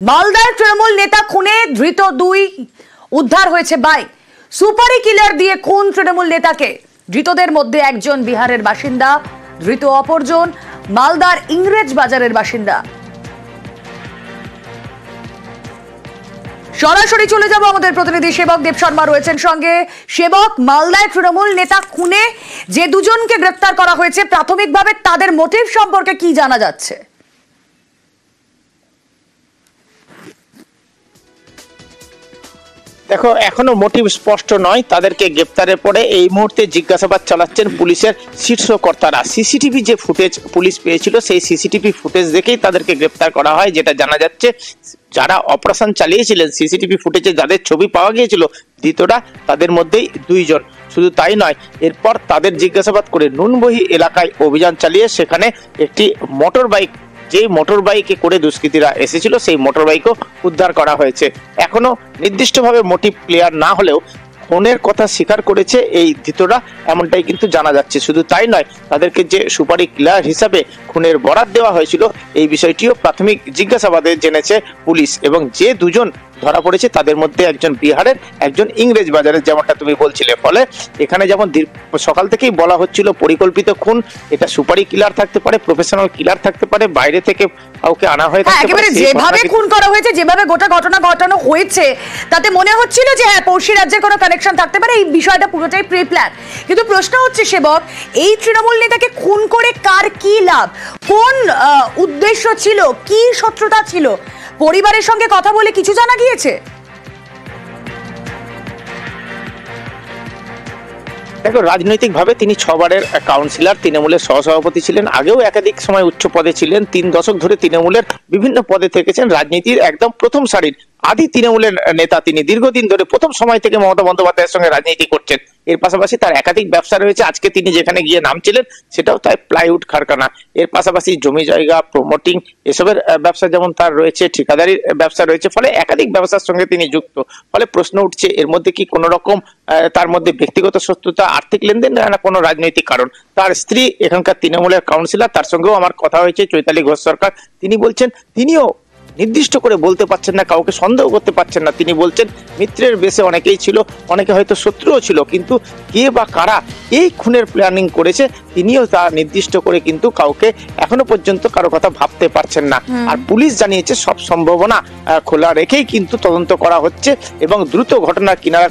মালদার তৃণমূল নেতা খুনে ধৃত 2 উদ্ধার হয়েছে বাইক। সুপারি কিলার দিয়ে খুন তৃণমূল নেতাকে। ধৃতদের মধ্যে একজন বিহারের বাসিন্দা, ধৃত অপরজন মালদার ইংরেজ বাজারের বাসিন্দা। সরাসরি চলে যাব আমাদের প্রতিনিধি সেবক দেব শর্মা রয়েছেন সঙ্গে। সেবক, মালদায় তৃণমূল নেতা খুনে যে দুজনকে গ্রেফতার করা হয়েছে, প্রাথমিকভাবে তাদের মোটিভ সম্পর্কে কি জানা যাচ্ছে? দেখো, এখনো মোটিভ স্পষ্ট নয়। তাদেরকে গ্রেপ্তারের পরে এই মুহূর্তে জিজ্ঞাসাবাদ চালাচ্ছেন পুলিশের শীর্ষ কর্তারা। সিসিটিভি যে ফুটেজ পুলিশ পেয়েছিল, সেই সিসিটিভি ফুটেজ দেখেই তাদেরকে গ্রেপ্তার করা হয়। যেটা জানা যাচ্ছে, যারা অপারেশন চালিয়েছিলেন, সিসিটিভি ফুটেজে যাদের ছবি পাওয়া গিয়েছিল ধৃতরা, তাদের মধ্যেই 2 জন। শুধু তাই নয়, এরপর তাদের জিজ্ঞাসাবাদ করে নুনবহি এলাকায় অভিযান চালিয়ে সেখানে একটি মোটর বাইক, যে মোটর বাইকে করে দুষ্কৃতীরা এসেছিল, সেই মোটর বাইকও উদ্ধার করা হয়েছে। এখনো নির্দিষ্টভাবে মোটিভ ক্লিয়ার না হলেও খুনের কথা স্বীকার করেছে এই ধৃতরা, এমনটাই কিন্তু জানা যাচ্ছে। শুধু তাই নয়, তাদেরকে যে সুপারি কিলার হিসাবে খুনের বরাত দেওয়া হয়েছিল, এই বিষয়টিও প্রাথমিক জিজ্ঞাসাবাদে জেনেছে পুলিশ। এবং যে 2 জন ধরা পড়েছে তাদের মধ্যে একজন বিহারের, একজন ইংরেজ বাজারের, যেমনটা তুমি বলছিলে। ফলে এখানে যেমন সকাল থেকেই বলা হচ্ছিল পরিকল্পিত খুন, এটা সুপারি কিলার থাকতে পারে, প্রফেশনাল কিলার থাকতে পারে, বাইরে থেকে কাউকে আনা হয়ে থাকতে পারে। যেভাবে খুন করা হয়েছে, যেভাবে গোটা ঘটনা ঘটানো হয়েছে, তাতে মনে হচ্ছিল যে হ্যাঁ, পড়শি রাজ্যের কোনো কানেকশন থাকতে পারে। এই বিষয়টা পুরোটাই প্রি প্ল্যান। কিন্তু প্রশ্ন হচ্ছে সেবক, এই তৃণমূল নেতাকে খুন করে কার কি লাভ? কোন উদ্দেশ্য ছিল? কি শত্রুতা ছিল? পরিবারের সঙ্গে কথা বলে কিছু জানা গিয়েছে? দেখো, রাজনৈতিকভাবে তিনি 6 বারের কাউন্সিলর, তৃণমূলের সহসভাপতি ছিলেন, আগেও একাধিক সময় উচ্চ পদে ছিলেন। 3 দশক ধরে তৃণমূলের বিভিন্ন পদে থেকেছেন। রাজনীতির একদম প্রথম সারির আদি তৃণমূলের নেতা তিনি। দীর্ঘদিন ধরে প্রথম সময় থেকে মমতা বন্দ্যোপাধ্যায়ের সঙ্গে রাজনীতি করছেন। এর পাশাপাশি তার একাধিক ব্যবসা রয়েছে। আজকে তিনি যেখানে গিয়ে নামছিলেন, সেটাও তাই প্লাইউড কারখানা। এর পাশাপাশি জমি জায়গা, প্রমোটিং, এসবের ব্যবসা যেমন তার রয়েছে, ঠিকাদারির ব্যবসা রয়েছে। ফলে একাধিক ব্যবসার সঙ্গে তিনি যুক্ত। ফলে প্রশ্ন উঠছে, এর মধ্যে কি কোনো রকম তার মধ্যে ব্যক্তিগত শত্রুতা, আর্থিক লেনদেন, না কোনো রাজনৈতিক কারণ? তার স্ত্রী এখানকার তৃণমূলের কাউন্সিলর, তার সঙ্গেও আমার কথা হয়েছে, চৈতালি ঘোষ সরকার। তিনি বলছেন তিনিও নির্দিষ্ট করে বলতে পারছেন না, কাউকে সন্দেহ করতে পারছেন না। তিনি বলছেন মিত্রের বেশে অনেকেই ছিল, অনেকে হয়তো শত্রুও ছিল, কিন্তু কে বা কারা এই খুনের প্ল্যানিং করেছে তিনিও তা নির্দিষ্ট করে কিন্তু কাউকে এখনো পর্যন্ত কারো কথা ভাবতে পারছেন না। আর পুলিশ জানিয়েছে সব সম্ভাবনা খোলা রেখেই কিন্তু তদন্ত করা হচ্ছে এবং দ্রুত ঘটনা কিনারা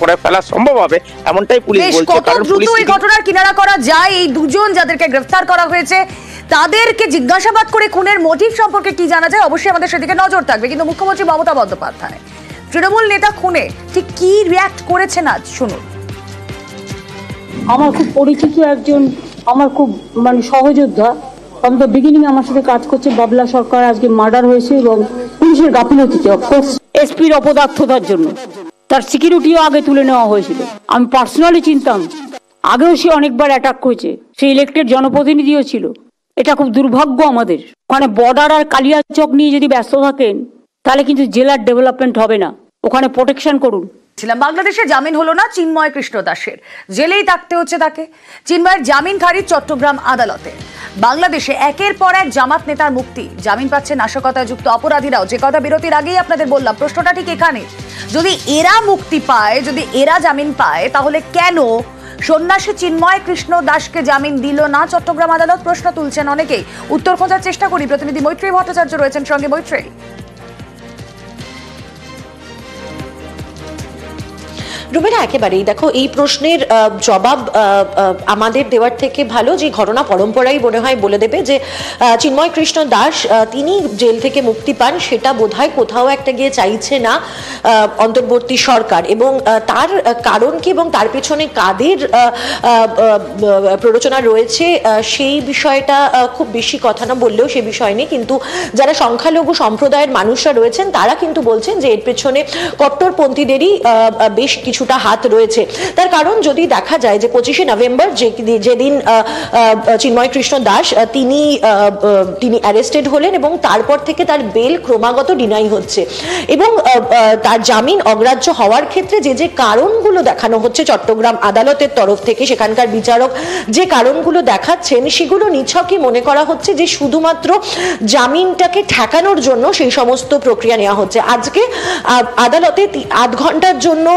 করে ফেলা সম্ভব হবে, এমনটাই পুলিশ বলছে। কারণ পুলিশ এই ঘটনার কিনারা করা যায়, এই 2 জন যাদেরকে গ্রেফতার করা হয়েছে তাদেরকে জিজ্ঞাসাবাদ করে খুনের মোটিভ সম্পর্কে কি জানা যায়, অবশ্যই আমাদের সেদিকে নজর থাকবে। কিন্তু মুখ্যমন্ত্রী মমতা বন্দ্যোপাধ্যায় তৃণমূল নেতা খুনে ঠিক কি রিঅ্যাক্ট করেছেন আজ শুনুন। আমার খুব পরিচিত একজন, আমার খুব সহযোদ্ধা, ফ্রম দ্য বিগিনিং আমার সাথে কাজ করছে, বাবলা সরকার, আজকে মার্ডার হয়েছে এবং পুলিশের গাফিলতিতে, অফকোর্স এসপির অপদার্থতার জন্য তার সিকিউরিটিও আগে তুলে নেওয়া হয়েছিল। আমি পার্সোনালি চিনতাম, আগেও সে অনেকবার অ্যাটাক করেছে, সে ইলেক্টেড জনপ্রতিনিধিও ছিল। এটা খুব দুর্ভাগ্য আমাদের। ওখানে বর্ডার আর কালিয়াচক নিয়ে যদি ব্যস্ত থাকেন, তাহলে কিন্তু জেলার ডেভেলপমেন্ট হবে না। ওখানে প্রোটেকশন করুন। বাংলাদেশে জামিন হলো না চিন্ময় কৃষ্ণ দাসের, জেলেই থাকতে হচ্ছে তাকে। চিন্ময়ের জামিন খারিজ চট্টগ্রাম আদালতে। বাংলাদেশে একের পর এক জামাত নেতার মুক্তি, জামিন পাচ্ছে নাশকতায় যুক্ত অপরাধীরাও। যে কথা বিরতির আগেই আপনাদের বললাম, প্রশ্নটা ঠিক এখানে। যদি এরা মুক্তি পায়, যদি এরা জামিন পায়, তাহলে কেন সন্ন্যাসী চিন্ময় কৃষ্ণ দাসকে জামিন দিল না চট্টগ্রাম আদালত? প্রশ্ন তুলছেন অনেকেই। উত্তর খোঁজার চেষ্টা করি। প্রতিনিধি মৈত্রী ভট্টাচার্য রয়েছেন সঙ্গে। মৈত্রী, রুমেরা, একেবারেই দেখো, এই প্রশ্নের জবাব আমাদের দেওয়ার থেকে ভালো যে ঘটনা পরম্পরাই মনে হয় বলে দেবে যে চিন্ময় কৃষ্ণ দাস তিনি জেল থেকে মুক্তি পান, সেটা বোধহয় কোথাও একটা গিয়ে চাইছে না অন্তর্বর্তী সরকার। এবং তার কারণ কি এবং তার পেছনে কাদের প্ররোচনা রয়েছে সেই বিষয়টা খুব বেশি কথা না বললেও সে বিষয় নেই। কিন্তু যারা সংখ্যালঘু সম্প্রদায়ের মানুষরা রয়েছেন তারা কিন্তু বলছেন যে এর পেছনে কট্টরপন্থীদেরই বেশ কিছু কিছুটা হাত রয়েছে। তার কারণ যদি দেখা যায় যে 25শে নভেম্বর যেদিন চিন্ময় কৃষ্ণ দাস তিনি অ্যারেস্টেড হলেন এবং তারপর থেকে তার বেল ক্রমাগত ডিনাই হচ্ছে এবং তার জামিন অগ্রাহ্য হওয়ার ক্ষেত্রে যে কারণগুলো দেখানো হচ্ছে চট্টগ্রাম আদালতের তরফ থেকে, সেখানকার বিচারক যে কারণগুলো দেখাচ্ছেন সেগুলো নিছকই মনে করা হচ্ছে যে শুধুমাত্র জামিনটাকে ঠেকানোর জন্য সেই সমস্ত প্রক্রিয়া নেওয়া হচ্ছে। আজকে আদালতে 8 ঘন্টার জন্য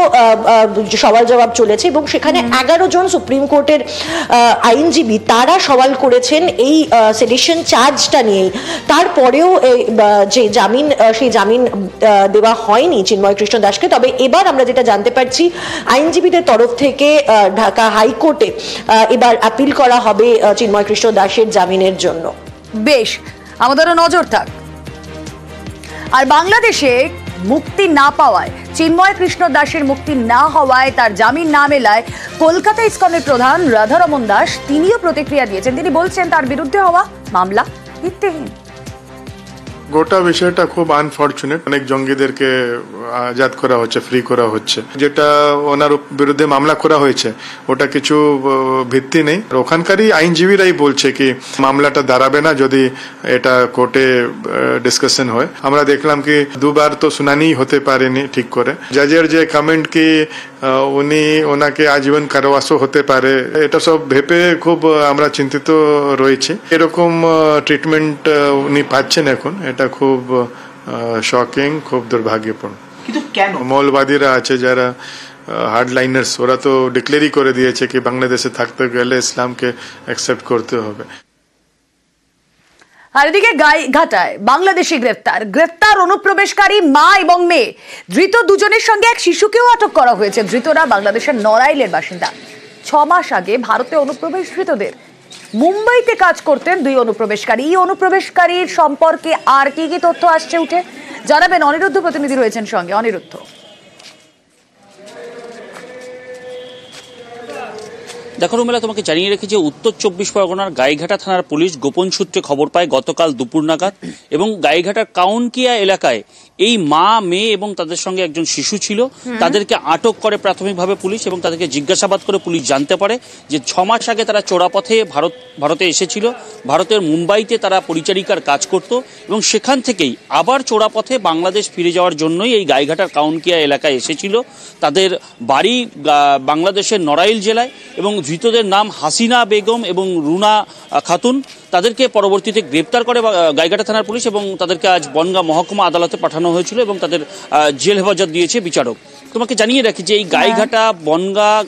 সওয়াল জবাব চলেছে এবং সেখানে 11 জন সুপ্রিম কোর্টের আইনজীবী তারা সওয়াল করেছেন এই সেডিশন চার্জটা নিয়েই। তারপরেও যে জামিন সেই জামিন দেওয়া হয়নি চিন্ময় কৃষ্ণ দাসকে। তবে এবার আমরা যেটা জানতে পারছি আইনজীবীদের তরফ থেকে ঢাকা হাইকোর্টে এবার আপিল করা হবে চিন্ময় কৃষ্ণ দাসের জামিনের জন্য। বেশ, আমাদেরও নজর থাক। আর বাংলাদেশে মুক্তি না পাওয়ায়, চিন্ময় কৃষ্ণ দাসের মুক্তি না হওয়ায়, তার জামিন না মেলায় কলকাতা ইসকনের প্রধান রাধারমন দাস তিনিও প্রতিক্রিয়া দিয়েছেন। তিনি বলছেন তার বিরুদ্ধে হওয়া মামলা ভিত্তিহীন। গোটা বিষয়টা খুব আনফরচুনেট। অনেক জঙ্গিদেরকে আজাদ করা হচ্ছে, ফ্রি করা হচ্ছে। যেটা ওনার বিরুদ্ধে মামলা করা হয়েছে ওটা কিছু ভিত্তি নেই। ওখানকারই আইনজীবীরাই বলছে কি মামলাটা দাঁড়াবে না যদি এটা কোর্টে ডিসকাশন হয়। আমরা দেখলাম কি দুবার তো শুনানি হতে পারেনি ঠিক করে। জাজের যে কমেন্ট কি ওনাকে আজীবন কারাবাসও হতে পারে, এটা সব ভেবে খুব আমরা চিন্তিত রয়েছি। এরকম ট্রিটমেন্ট উনি পাচ্ছেন এখন, এটা খুব শকিং, খুব দুর্ভাগ্যপূর্ণ। কিন্তু কেন মৌলবাদীরা আছে যারা হার্ডলাইনার্স, ওরা তো ডিক্লেয়ারই করে দিয়েছে কি বাংলাদেশে থাকতে গেলে ইসলামকে অ্যাকসেপ্ট করতে হবে। আর এদিকে গাইঘাটায় বাংলাদেশি গ্রেফতার অনুপ্রবেশকারী মা এবং মেয়ে। ধৃত দুজনের সঙ্গে এক শিশুকেও আটক করা হয়েছে। ধৃতরা বাংলাদেশের নড়াইলের বাসিন্দা। 6 মাস আগে ভারতে অনুপ্রবেশ ধৃতদের। মুম্বাইতে কাজ করতেন 2 অনুপ্রবেশকারী। এই অনুপ্রবেশকারীর সম্পর্কে আর কি কি তথ্য আসছে উঠে জানাবেন অনিরুদ্ধ প্রতিনিধি রয়েছেন সঙ্গে। অনিরুদ্ধ, দেখো রুমেলা, তোমাকে জানিয়ে রেখে যে উত্তর 24 পরগনার গাইঘাটা থানার পুলিশ গোপন সূত্রে খবর পায় গতকাল দুপুর নাগাদ এবং গাইঘাটার কাউনকিয়া এলাকায় এই মা, মেয়ে এবং তাদের সঙ্গে একজন শিশু ছিল। তাদেরকে আটক করে প্রাথমিকভাবে পুলিশ এবং তাদেরকে জিজ্ঞাসাবাদ করে পুলিশ জানতে পারে যে 6 মাস আগে তারা চোরাপথে ভারতে এসেছিল। ভারতের মুম্বাইতে তারা পরিচারিকার কাজ করত এবং সেখান থেকেই আবার চোরাপথে বাংলাদেশ ফিরে যাওয়ার জন্যই এই গাইঘাটার কাউনকিয়া এলাকায় এসেছিল। তাদের বাড়ি বাংলাদেশের নড়াইল জেলায় এবং ধৃতদের নাম হাসিনা বেগম এবং রুনা খাতুন। তাদেরকে পরবর্তীতে গ্রেপ্তার করে গাইঘাটা থানার পুলিশ এবং তাদেরকে আজ বনগাঁ মহকুমা আদালতে পাঠানো হয়েছিল এবং তাদের জেল হেফাজত দিয়েছে বিচারক। তোমাকে জানিয়ে রাখি যে এই গাইঘাটা, বনগাঁ,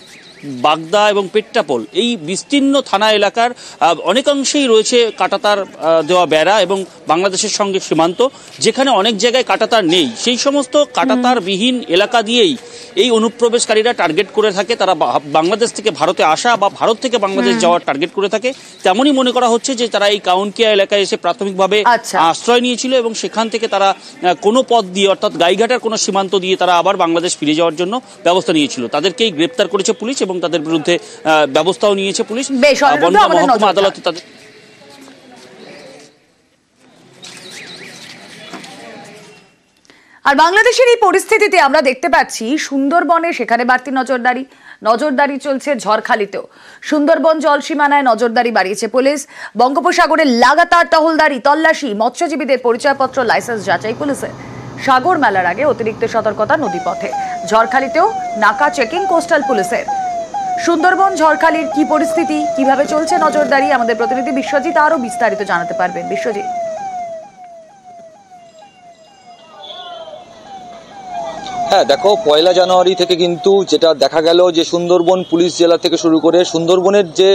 বাগদা এবং পেট্টাপোল এই বিস্তীর্ণ থানা এলাকার অনেকাংশেই রয়েছে কাঁটাতার দেওয়া বেড়া এবং বাংলাদেশের সঙ্গে সীমান্ত। যেখানে অনেক জায়গায় কাঁটাতার নেই, সেই সমস্ত কাঁটাতারবিহীন এলাকা দিয়েই এই অনুপ্রবেশকারীরা টার্গেট করে থাকে। তারা বাংলাদেশ থেকে ভারতে আসা বা ভারত থেকে বাংলাদেশ যাওয়ার টার্গেট করে থাকে। তেমনই মনে করা হচ্ছে যে তারা এই কাউনকিয়া এলাকায় এসে প্রাথমিকভাবে আশ্রয় নিয়েছিল এবং সেখান থেকে তারা কোনো পথ দিয়ে, অর্থাৎ গাইঘাটার কোনো সীমান্ত দিয়ে তারা আবার বাংলাদেশ ফিরে যাওয়ার জন্য ব্যবস্থা নিয়েছিল। তাদেরকেই গ্রেপ্তার করেছে পুলিশ এবং তাদের বিরুদ্ধে ব্যবস্থাও নিয়েছে পুলিশ। বনগাঁ মহকুমা আদালতে তাদের আর বাংলাদেশের এই পরিস্থিতিতে আমরা দেখতে পাচ্ছি সুন্দরবনে সেখানে বাড়তি নজরদারি চলছে। ঝড়খালিতেও সুন্দরবন জলসীমানায় নজরদারি বাড়িয়েছে পুলিশ। বঙ্গোপসাগরে লাগাতার টহলদারি, তল্লাশি, মৎস্যজীবীদের পরিচয়পত্র, লাইসেন্স যাচাই পুলিশের। সাগর মেলার আগে অতিরিক্ত সতর্কতা নদীপথে। ঝড়খালিতেও নাকা চেকিং কোস্টাল পুলিশের। সুন্দরবন ঝড়খালির কি পরিস্থিতি, কিভাবে চলছে নজরদারি, আমাদের প্রতিনিধি বিশ্বজিৎ আরো বিস্তারিত জানাতে পারবেন। বিশ্বজিৎ, হ্যাঁ দেখো, 1 জানুয়ারি থেকে কিন্তু যেটা দেখা গেল যে সুন্দরবন পুলিশ জেলা থেকে শুরু করে সুন্দরবনের যে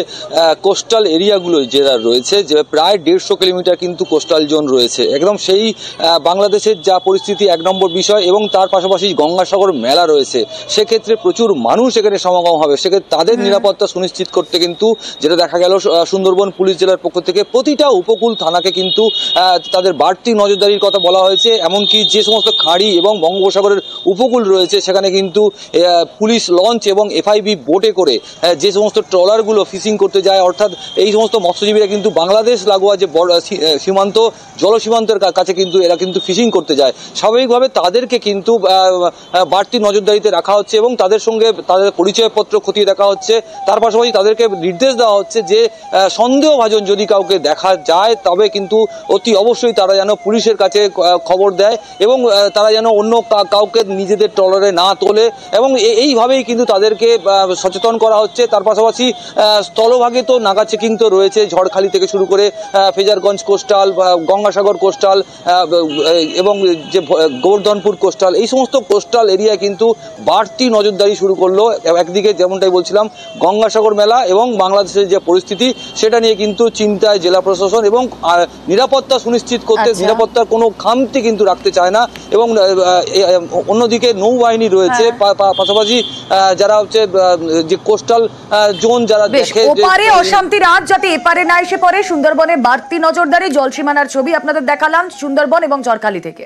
কোস্টাল এরিয়াগুলো যেটা রয়েছে, যে প্রায় 150 কিলোমিটার কিন্তু কোস্টাল জোন রয়েছে। একদম সেই বাংলাদেশের যা পরিস্থিতি 1 নম্বর বিষয়, এবং তার পাশাপাশি গঙ্গাসাগর মেলা রয়েছে, সেক্ষেত্রে প্রচুর মানুষ এখানে সমাগম হবে। সেক্ষেত্রে তাদের নিরাপত্তা সুনিশ্চিত করতে কিন্তু যেটা দেখা গেল সুন্দরবন পুলিশ জেলার পক্ষ থেকে প্রতিটা উপকূল থানাকে কিন্তু তাদের বাড়তি নজরদারির কথা বলা হয়েছে। এমনকি যে সমস্ত খাঁড়ি এবং বঙ্গোপসাগরের উপকূল উপকূল রয়েছে সেখানে কিন্তু পুলিশ লঞ্চ এবং এফআইবি বোটে করে যে সমস্ত ট্রলারগুলো ফিশিং করতে যায়, অর্থাৎ এই সমস্ত মৎস্যজীবীরা কিন্তু বাংলাদেশ লাগোয়া যে সীমান্ত জলসীমান্তের কাছে কিন্তু এরা কিন্তু ফিশিং করতে যায়। স্বাভাবিকভাবে তাদেরকে কিন্তু বাড়তি নজরদারিতে রাখা হচ্ছে এবং তাদের সঙ্গে তাদের পরিচয়পত্র খতিয়ে দেখা হচ্ছে। তার পাশাপাশি তাদেরকে নির্দেশ দেওয়া হচ্ছে যে সন্দেহভাজন যদি কাউকে দেখা যায় তবে কিন্তু অতি অবশ্যই তারা যেন পুলিশের কাছে খবর দেয় এবং তারা যেন অন্য কাউকে নিজেদের ট্রলারে না তোলে এবং এইভাবেই কিন্তু তাদেরকে সচেতন করা হচ্ছে। তার পাশাপাশি স্থলভাগে তো নাগা চেকিং তো রয়েছে, ঝড়খালি থেকে শুরু করে ফেজারগঞ্জ কোস্টাল, গঙ্গাসাগর কোস্টাল এবং যে গোবর্ধনপুর কোস্টাল, এই সমস্ত কোস্টাল এরিয়ায় কিন্তু বাড়তি নজরদারি শুরু করলো। একদিকে যেমনটাই বলছিলাম গঙ্গাসাগর মেলা এবং বাংলাদেশের যে পরিস্থিতি সেটা নিয়ে কিন্তু চিন্তায় জেলা প্রশাসন এবং নিরাপত্তা সুনিশ্চিত করতে নিরাপত্তার কোনো খামতি কিন্তু রাখতে চায় না এবং অন্যদিকে নৌবাহিনী রয়েছে, পাশাপাশি যারা হচ্ছে যে কোস্টাল জোন যারা দেখে ওপারে অশান্তি রাত যাতে এপারে না এসে পড়ে, সুন্দরবনে বাড়তি নজরদারি, জলসীমানার ছবি আপনাদের দেখালাম সুন্দরবন এবং ঝড়খালি থেকে।